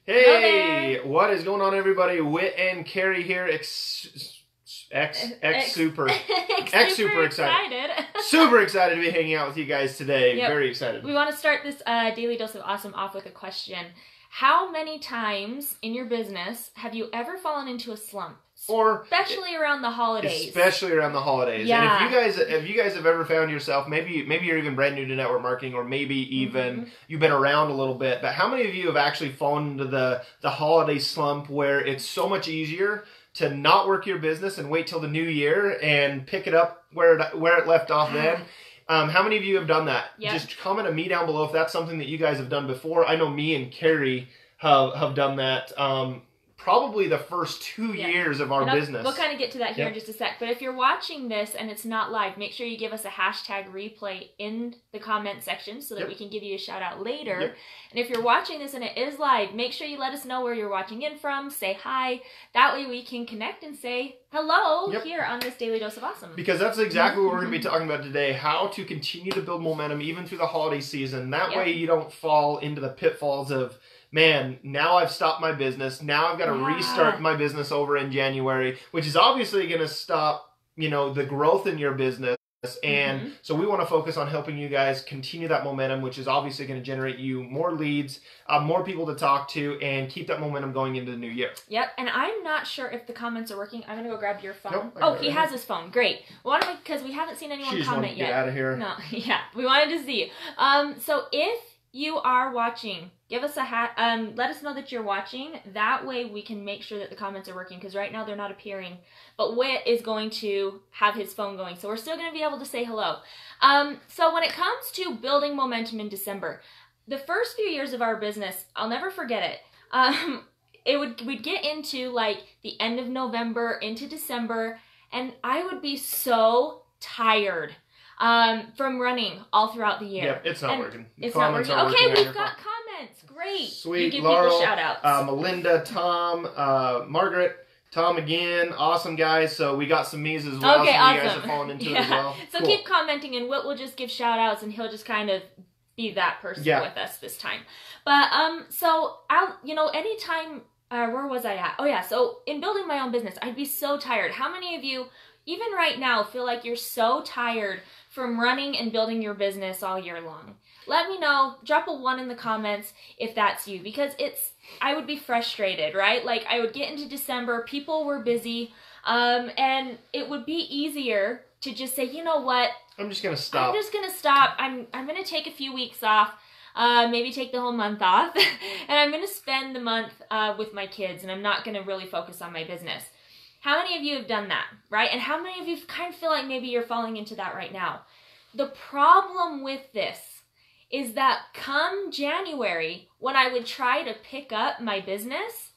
Hey, what is going on, everybody? Whit and Cari here. Super excited. Super excited to be hanging out with you guys today. Yep. Very excited. We want to start this Daily Dose of Awesome off with a question. How many times in your business have you ever fallen into a slump? Especially around the holidays. Especially around the holidays. Yeah. And if you guys have ever found yourself, maybe you're even brand new to network marketing, or maybe even you've been around a little bit, but how many of you have actually fallen into the holiday slump where it's so much easier to not work your business and wait till the new year and pick it up where it left off then? How many of you have done that? Yep. Just comment to me down below if that's something that you guys have done before. I know me and Cari have done that. Probably the first 2 years of our business. We'll kind of get to that here in just a sec. But if you're watching this and it's not live, make sure you give us a hashtag replay in the comment section so that we can give you a shout out later. And if you're watching this and it is live, make sure you let us know where you're watching in from. Say hi. That way we can connect and say hello here on this Daily Dose of Awesome. Because that's exactly what we're going to be talking about today. How to continue to build momentum even through the holiday season. That way you don't fall into the pitfalls of, man, now I've stopped my business. Now I've got to restart my business over in January, which is obviously going to stop, the growth in your business. And so we want to focus on helping you guys continue that momentum, which is obviously going to generate you more leads, more people to talk to, and keep that momentum going into the new year. Yep. And I'm not sure if the comments are working. I'm going to go grab your phone. Nope, oh, he has his phone. Great. Because we haven't seen anyone comment yet. Get out of here. No. Yeah. We wanted to see. So if you are watching, give us a let us know that you're watching. That way we can make sure that the comments are working, because right now they're not appearing. But Whit is going to have his phone going, so we're still going to be able to say hello. So when it comes to building momentum in December, the first few years of our business, I'll never forget it. We'd get into like the end of November into December, and I would be so tired from running all throughout the year. Yep, it's not working. It's not working. Okay, we've got comments. Great. Sweet. You give Laurel, people shout outs. Melinda, Tom, Margaret, Tom again. Awesome, guys. So we got some me's as well. Okay, so awesome. You guys have fallen into it as well. So keep commenting, and Whit will just give shout outs, and he'll just kind of be that person with us this time. But so anytime where was I at? Oh yeah, so in building my own business, I'd be so tired. How many of you, even right now, feel like you're so tired from running and building your business all year long? Let me know. Drop a 1 in the comments if that's you, because I would be frustrated, right? Like, I would get into December, people were busy, and it would be easier to just say, you know what? I'm just going to stop. I'm going to take a few weeks off. Maybe take the whole month off, and I'm going to spend the month with my kids, and I'm not going to really focus on my business. How many of you have done that, right? And how many of you kind of feel like maybe you're falling into that right now? The problem with this is that come January, when I would try to pick up my business,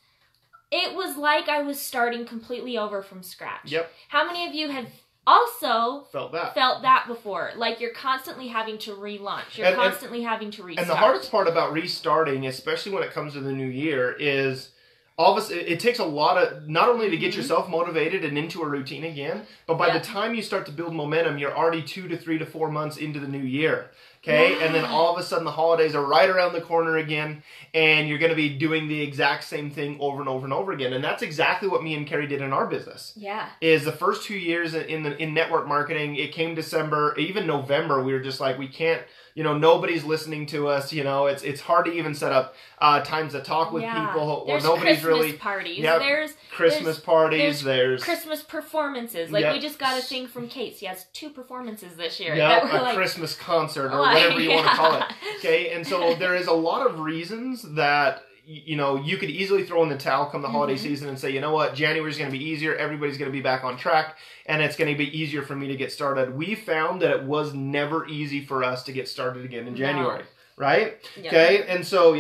it was like I was starting completely over from scratch. Yep. How many of you have also felt that before? Like, you're constantly having to relaunch. You're constantly having to restart. And the hardest part about restarting, especially when it comes to the new year, is all of us, it takes a lot of, not only to get yourself motivated and into a routine again, but by the time you start to build momentum, you're already 2 to 3 to 4 months into the new year. Okay, and then all of a sudden the holidays are right around the corner again, and you're going to be doing the exact same thing over and over and over again. And that's exactly what me and Cari did in our business. Yeah. Is the first 2 years in network marketing, it came December, even November, we were just like, we can't, nobody's listening to us. It's hard to even set up times to talk with people, or nobody's Christmas really parties. Yeah, there's Christmas parties. There's Christmas performances. Like we just got a thing from Kate. She has 2 performances this year. Yeah, a Christmas concert or whatever you want to call it. Okay, and so there is a lot of reasons that you could easily throw in the towel come the holiday season and say, you know what, January's going to be easier, everybody's going to be back on track, and it's going to be easier for me to get started. We found that it was never easy for us to get started again in January, right? Yep. Okay, and so,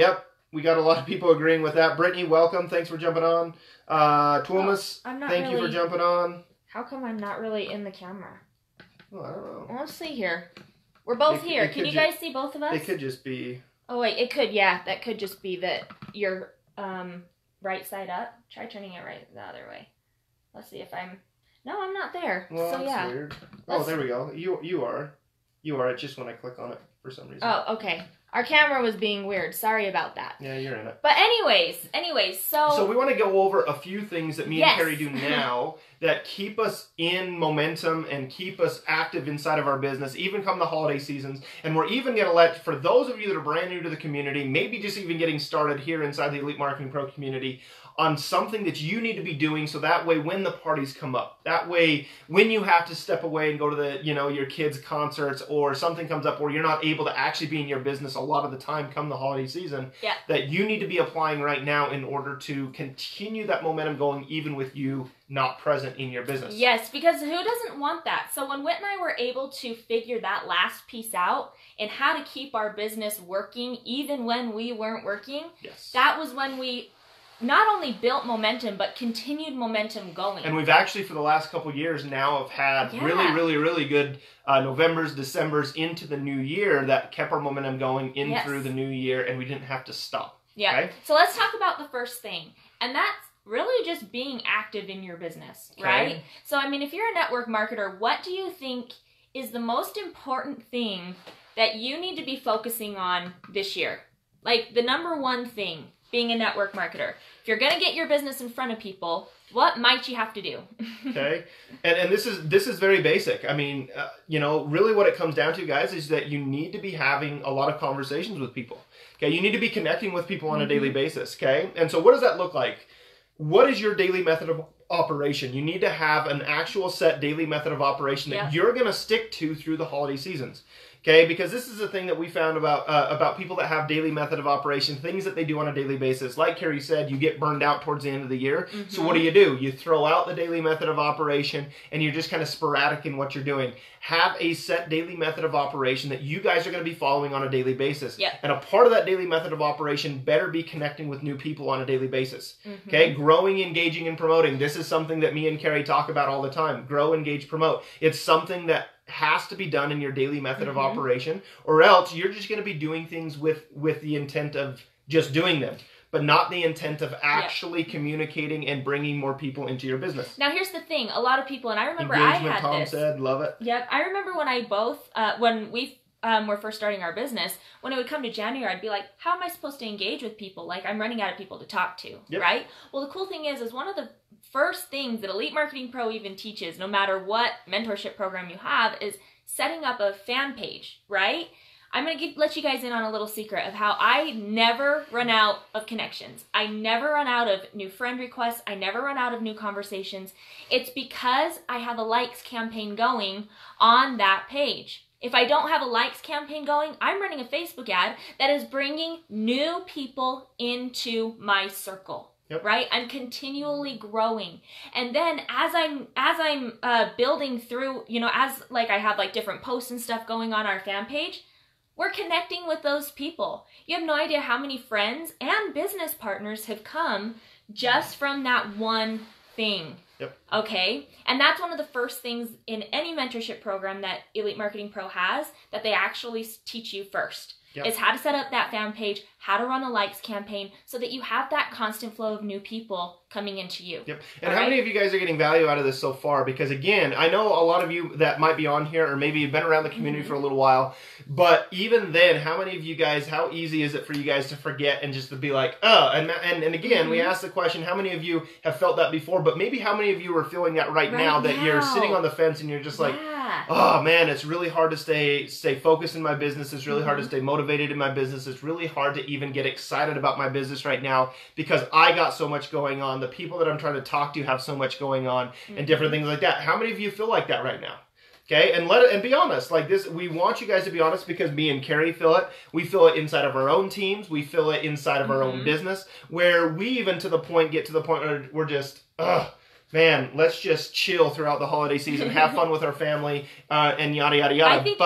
we got a lot of people agreeing with that. Brittany, welcome. Thanks for jumping on. Tuomas, thank you for jumping on. How come I'm not really in the camera? Well, I don't know. Let's see here. We're both here. Can you guys see both of us? It could just be... Oh, wait. It could, yeah. That could just be that you're right side up. Try turning it right the other way. Let's see if I'm... No, I'm not there. Well, so, that's weird. Oh, there we go. You are. It's just when I click on it for some reason. Oh, okay. Our camera was being weird. Sorry about that. Yeah, you're in it. But anyways, so we want to go over a few things that me and Yes. Cari do now that keep us in momentum and keep us active inside of our business, even come the holiday seasons. And we're even going to let, for those of you that are brand new to the community, maybe just even getting started here inside the Elite Marketing Pro community, on something that you need to be doing, so that way when the parties come up, that way when you have to step away and go to the, your kids' concerts, or something comes up where you're not able to actually be in your business a lot of the time come the holiday season, that you need to be applying right now in order to continue that momentum going even with you not present in your business. Yes, because who doesn't want that? So when Whit and I were able to figure that last piece out and how to keep our business working even when we weren't working, that was when we not only built momentum, but continued momentum going. And we've actually, for the last couple of years now, have had really good Novembers, Decembers into the new year that kept our momentum going in through the new year, and we didn't have to stop. Yeah. Okay? So let's talk about the first thing, and that's really just being active in your business, right? So, I mean, if you're a network marketer, what do you think is the most important thing that you need to be focusing on this year? Like, the number one thing, being a network marketer. If you're going to get your business in front of people, what might you have to do? Okay. And this is very basic. I mean, really what it comes down to, guys, is that you need to be having a lot of conversations with people. Okay. You need to be connecting with people on a daily basis. Okay. And so what does that look like? What is your daily method of operation? You need to have an actual set daily method of operation that you're going to stick to through the holiday seasons. Okay, because this is a thing that we found about people that have daily method of operation, things that they do on a daily basis. Like Cari said, you get burned out towards the end of the year. So what do? You throw out the daily method of operation, and you're just kind of sporadic in what you're doing. Have a set daily method of operation that you guys are going to be following on a daily basis. And a part of that daily method of operation better be connecting with new people on a daily basis. Okay, growing, engaging, and promoting. This is something that me and Cari talk about all the time. Grow, engage, promote. It's something that has to be done in your daily method of operation, or else you're just going to be doing things with the intent of just doing them, but not the intent of actually communicating and bringing more people into your business. Now, here's the thing. A lot of people, and I remember Engagement, I had Tom this. said, love it. Yep. I remember when we were first starting our business, when it would come to January, I'd be like, how am I supposed to engage with people? Like, I'm running out of people to talk to, right? Well, the cool thing is one of the first things that Elite Marketing Pro even teaches, no matter what mentorship program you have, is setting up a fan page, right? I'm going to let you guys in on a little secret of how I never run out of connections. I never run out of new friend requests. I never run out of new conversations. It's because I have a likes campaign going on that page. If I don't have a likes campaign going, I'm running a Facebook ad that is bringing new people into my circle. Right? I'm continually growing. And then as I'm building through, as like I have like different posts and stuff going on our fan page, we're connecting with those people. You have no idea how many friends and business partners have come just from that one thing. Okay? And that's one of the first things in any mentorship program that Elite Marketing Pro has that they actually teach you first. Is how to set up that fan page, how to run a likes campaign so that you have that constant flow of new people coming into you. And how many of you guys are getting value out of this so far? Because again, I know a lot of you that might be on here, or maybe you've been around the community for a little while, but even then, how many of you guys, how easy is it for you guys to forget and just to be like, and again, we asked the question, how many of you have felt that before, but maybe how many of you are feeling that right now, that you're sitting on the fence and you're just like, oh man, it's really hard to stay focused in my business. It's really hard to stay motivated in my business. It's really hard to even get excited about my business right now because I got so much going on. The people that I'm trying to talk to have so much going on and different things like that. How many of you feel like that right now? Okay, and be honest. Like this, we want you guys to be honest because me and Cari feel it. We feel it inside of our own teams. We feel it inside of our own business, where we even get to the point where we're just, man, let's just chill throughout the holiday season, have fun with our family, and yada, yada, yada. I think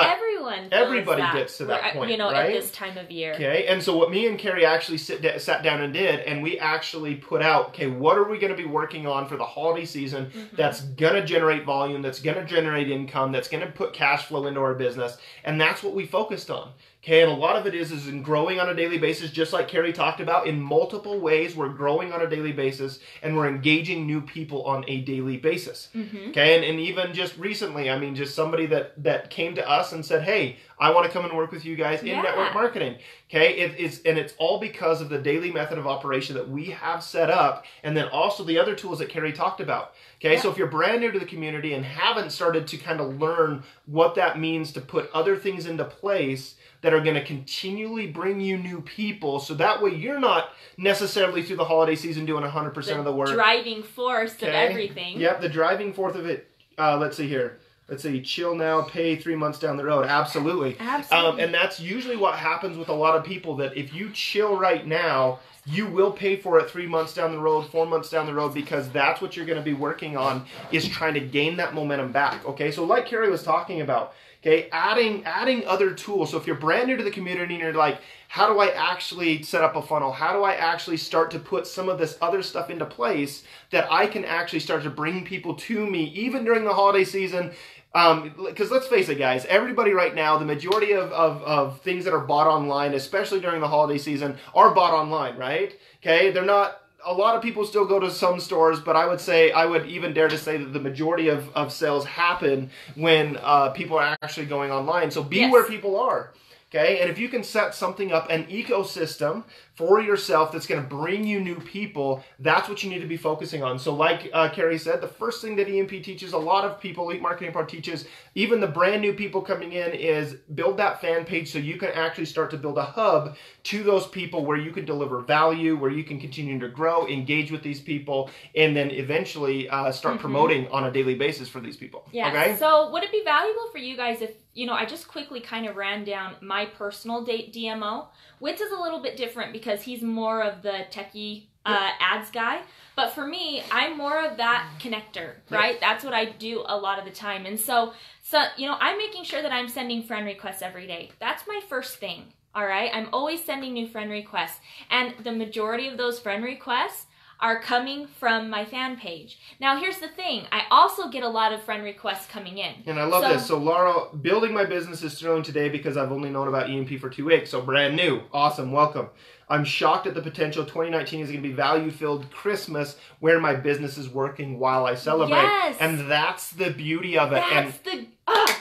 everybody gets to that point, right? At this time of year. Okay, and so what me and Cari actually sat down and did, and we actually put out, okay, what are we going to be working on for the holiday season that's going to generate volume, that's going to generate income, that's going to put cash flow into our business, and that's what we focused on. Okay, and a lot of it is in growing on a daily basis, just like Cari talked about. In multiple ways, we're growing on a daily basis, and we're engaging new people on a daily basis. Okay, and even just recently, I mean, just somebody that came to us and said, hey, I want to come and work with you guys in network marketing. Okay, it's all because of the daily method of operation that we have set up, and then also the other tools that Cari talked about. Okay, so if you're brand new to the community and haven't started to kind of learn what that means to put other things into place that are going to continually bring you new people, so that way you're not necessarily through the holiday season doing 100% of the work. Driving force of everything. Yep, the driving force of it. Let's see here. Let's say chill now, pay 3 months down the road. Absolutely. And that's usually what happens with a lot of people, that if you chill right now, you will pay for it 3 months down the road, 4 months down the road, because that's what you're going to be working on, is trying to gain that momentum back. Okay, so like Cari was talking about, okay, adding other tools. So if you're brand new to the community and you're like, how do I actually set up a funnel? How do I actually start to put some of this other stuff into place that I can actually start to bring people to me, even during the holiday season? Because let's face it, guys, everybody right now, the majority of things that are bought online, especially during the holiday season, are bought online, right? Okay, they're not. A lot of people still go to some stores, but I would even dare to say that the majority of sales happen when people are actually going online. So be where people are. Okay, and if you can set something up, an ecosystem for yourself that's going to bring you new people, that's what you need to be focusing on. So like Cari said, the first thing that EMP teaches, a lot of people, Elite Marketing Pro teaches, even the brand new people coming in, is build that fan page so you can actually start to build a hub to those people where you can deliver value, where you can continue to grow, engage with these people, and then eventually start promoting on a daily basis for these people. Yeah. Okay? So would it be valuable for you guys if, I just quickly kind of ran down my personal DMO. Whit's is a little bit different because he's more of the techie ads guy. But for me, I'm more of that connector, right? That's what I do a lot of the time. And so I'm making sure that I'm sending friend requests every day. That's my first thing, all right? I'm always sending new friend requests. And the majority of those friend requests are coming from my fan page. Now, here's the thing. I also get a lot of friend requests coming in. And I love this. So, Laura, building my business is thrilling today because I've only known about EMP for 2 weeks. So, brand new. Awesome. Welcome. I'm shocked at the potential. 2019 is going to be value-filled Christmas where my business is working while I celebrate. Yes. And that's the beauty of it.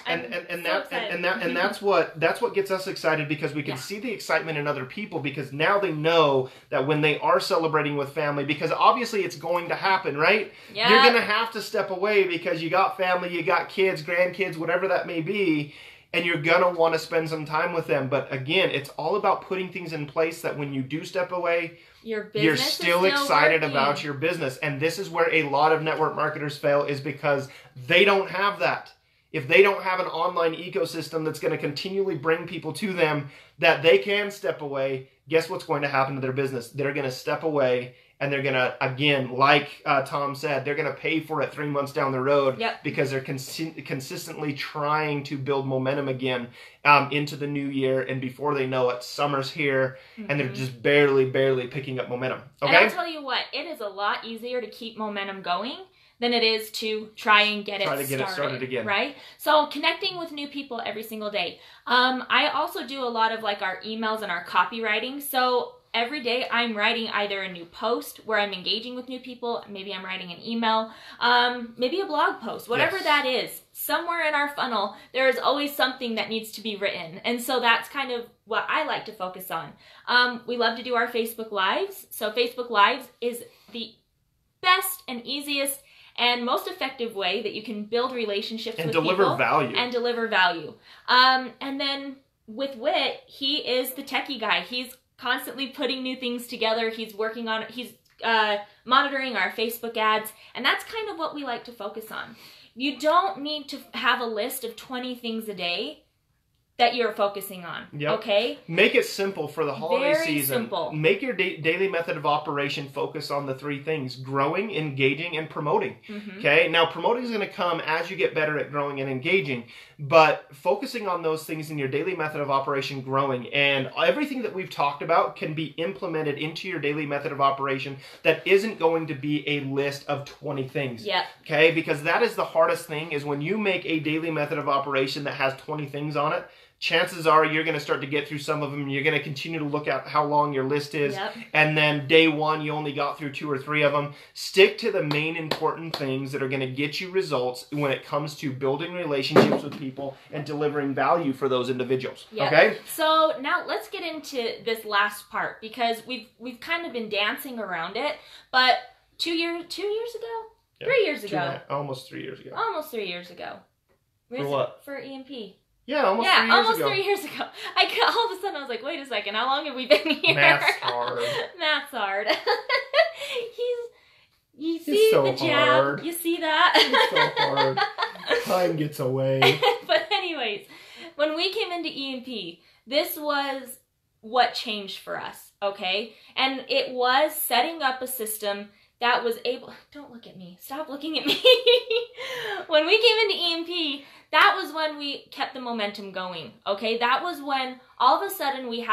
And that's what gets us excited, because we can see the excitement in other people, because now they know that when they are celebrating with family, because obviously it's going to happen, right? You're going to have to step away because you got family, you got kids, grandkids, whatever that may be. And you're going to want to spend some time with them. But again, it's all about putting things in place that when you do step away, you're still excited about your business. And this is where a lot of network marketers fail, is because they don't have that. If they don't have an online ecosystem that's going to continually bring people to them, that they can step away, guess what's going to happen to their business? They're going to step away, and they're going to, again, like Tom said, they're going to pay for it 3 months down the road because they're consistently trying to build momentum again into the new year. And before they know it, summer's here, and they're just barely picking up momentum. Okay? And I'll tell you what, it is a lot easier to keep momentum going than it is to try and get it started again. Right? So connecting with new people every single day. I also do a lot of like our emails and our copywriting. So every day I'm writing either a new post where I'm engaging with new people, maybe I'm writing an email, maybe a blog post, whatever that is. Somewhere in our funnel, there is always something that needs to be written. And so that's kind of what I like to focus on. We love to do our Facebook Lives. So Facebook Lives is the best and easiest and most effective way that you can build relationships with people. And deliver value. And then with Whit, he is the techie guy. He's constantly putting new things together. He's working on it. He's monitoring our Facebook ads. And that's kind of what we like to focus on. You don't need to have a list of 20 things a day that you're focusing on, okay? Make it simple for the holiday season. Simple. Make your daily method of operation focus on the 3 things: growing, engaging, and promoting, okay? Now, promoting is going to come as you get better at growing and engaging, but focusing on those things in your daily method of operation, growing, and everything that we've talked about can be implemented into your daily method of operation that isn't going to be a list of 20 things, okay? Because that is the hardest thing, is when you make a daily method of operation that has 20 things on it, chances are you're going to start to get through some of them. You're going to continue to look at how long your list is. Yep. And then day one, you only got through 2 or 3 of them. Stick to the main important things that are going to get you results when it comes to building relationships with people and delivering value for those individuals. Yep. Okay? So now let's get into this last part, because we've kind of been dancing around it, but 2 years ago? Yeah. 3 years ago. Almost 3 years ago. Almost 3 years ago. For what? For EMP. Yeah, almost 3 years almost ago. 3 years ago. All of a sudden I was like, wait a second, how long have we been here? Math's hard. Math's hard. You see so the jab? hard. You see that? It's so hard. Time gets away. But anyways, when we came into EMP, this was what changed for us, okay? And it was setting up a system that was able... Don't look at me. Stop looking at me. When we came into EMP, that was when we kept the momentum going, okay? That was when all of a sudden we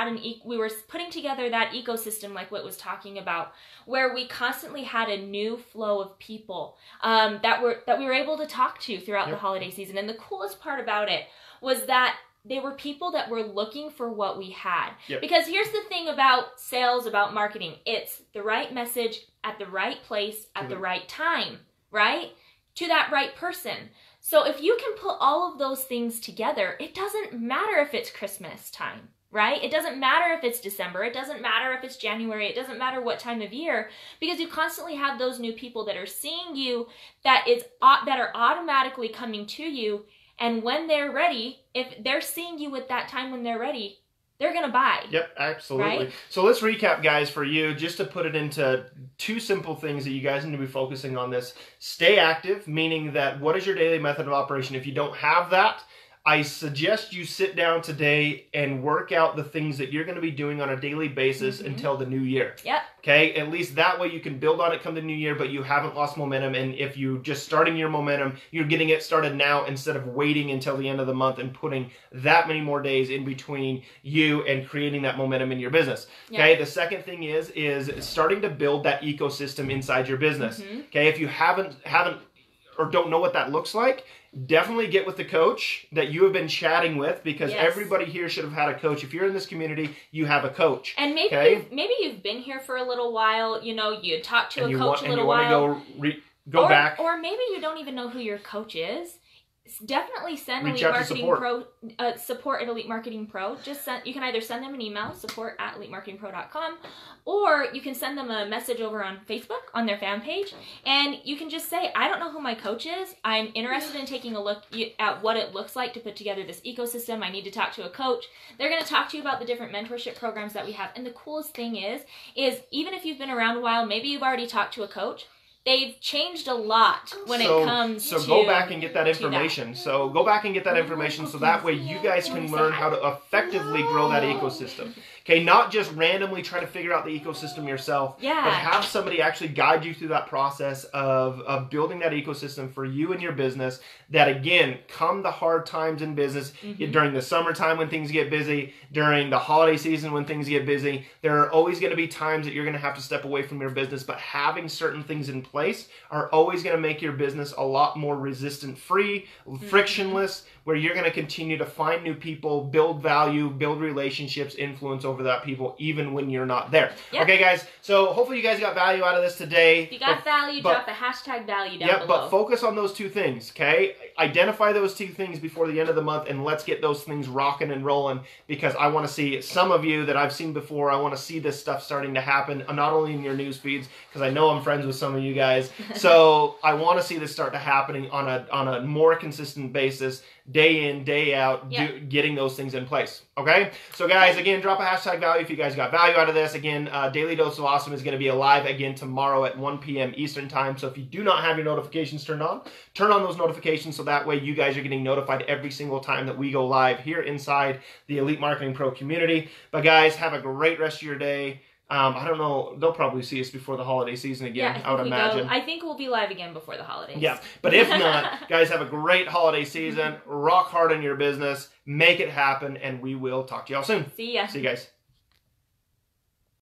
were putting together that ecosystem like Whit was talking about, where we constantly had a new flow of people that we were able to talk to throughout the holiday season. And the coolest part about it was that they were people that were looking for what we had. Yep. Because here's the thing about sales, about marketing. It's the right message at the right place at the right time, right? To that right person. So if you can put all of those things together, it doesn't matter if it's Christmas time, right? It doesn't matter if it's December. It doesn't matter if it's January. It doesn't matter what time of year, because you constantly have those new people that are seeing you, that are automatically coming to you. And when they're ready, if they're seeing you at that time when they're ready, they're going to buy. Yep, absolutely. Right? So let's recap, guys, for you, just to put it into 2 simple things that you guys need to be focusing on this. Stay active, meaning that what is your daily method of operation? If you don't have that, I suggest you sit down today and work out the things that you're going to be doing on a daily basis until the new year. Yep. Okay? At least that way you can build on it come the new year, but you haven't lost momentum. And if you just starting your momentum, you're getting it started now instead of waiting until the end of the month and putting that many more days in between you and creating that momentum in your business. Okay? The second thing is starting to build that ecosystem inside your business. Okay? If you haven't or don't know what that looks like, definitely get with the coach that you have been chatting with, because everybody here should have had a coach. If you're in this community, you have a coach. And maybe you've been here for a little while, you talked to a coach a little while. And you want to go back. Or maybe you don't even know who your coach is. Definitely send Reach Elite out to Marketing Pro, support at Elite Marketing Pro. You can either send them an email, support@elitemarketingpro.com, or you can send them a message over on Facebook on their fan page, and you can just say, I don't know who my coach is. I'm interested in taking a look at what it looks like to put together this ecosystem. I need to talk to a coach. They're going to talk to you about the different mentorship programs that we have. And the coolest thing is even if you've been around a while, maybe you've already talked to a coach, they've changed a lot when it comes to... So go back and get that information. So go back and get that information so that way you guys can learn how to effectively grow that ecosystem. Okay, not just randomly try to figure out the ecosystem yourself, but have somebody actually guide you through that process of building that ecosystem for you and your business. That, again, come the hard times in business, during the summertime when things get busy, during the holiday season when things get busy, there are always going to be times that you're going to have to step away from your business, but having certain things in place are always going to make your business a lot more resistant-free, frictionless, where you're going to continue to find new people, build value, build relationships, influence over that people, even when you're not there. Yep. Okay, guys, so hopefully you guys got value out of this today. If you got value, drop the hashtag value down below. But focus on those 2 things, okay? Identify those 2 things before the end of the month, and let's get those things rocking and rolling, because I want to see some of you that I've seen before. I want to see this stuff starting to happen, not only in your news feeds, because I know I'm friends with some of you guys. So I want to see this start to happening on a more consistent basis, day in, day out, getting those things in place. Okay? So guys, again, drop a hashtag value if you guys got value out of this. Again, Daily Dose of Awesome is going to be live again tomorrow at 1 p.m. Eastern Time. So if you do not have your notifications turned on, turn on those notifications so that way you guys are getting notified every single time that we go live here inside the Elite Marketing Pro community. But guys, have a great rest of your day. I don't know. They'll probably see us before the holiday season again, I would imagine. I think we'll be live again before the holidays. Yeah, but if not, guys, have a great holiday season. Rock hard in your business. Make it happen, and we will talk to y'all soon. See ya. See you guys.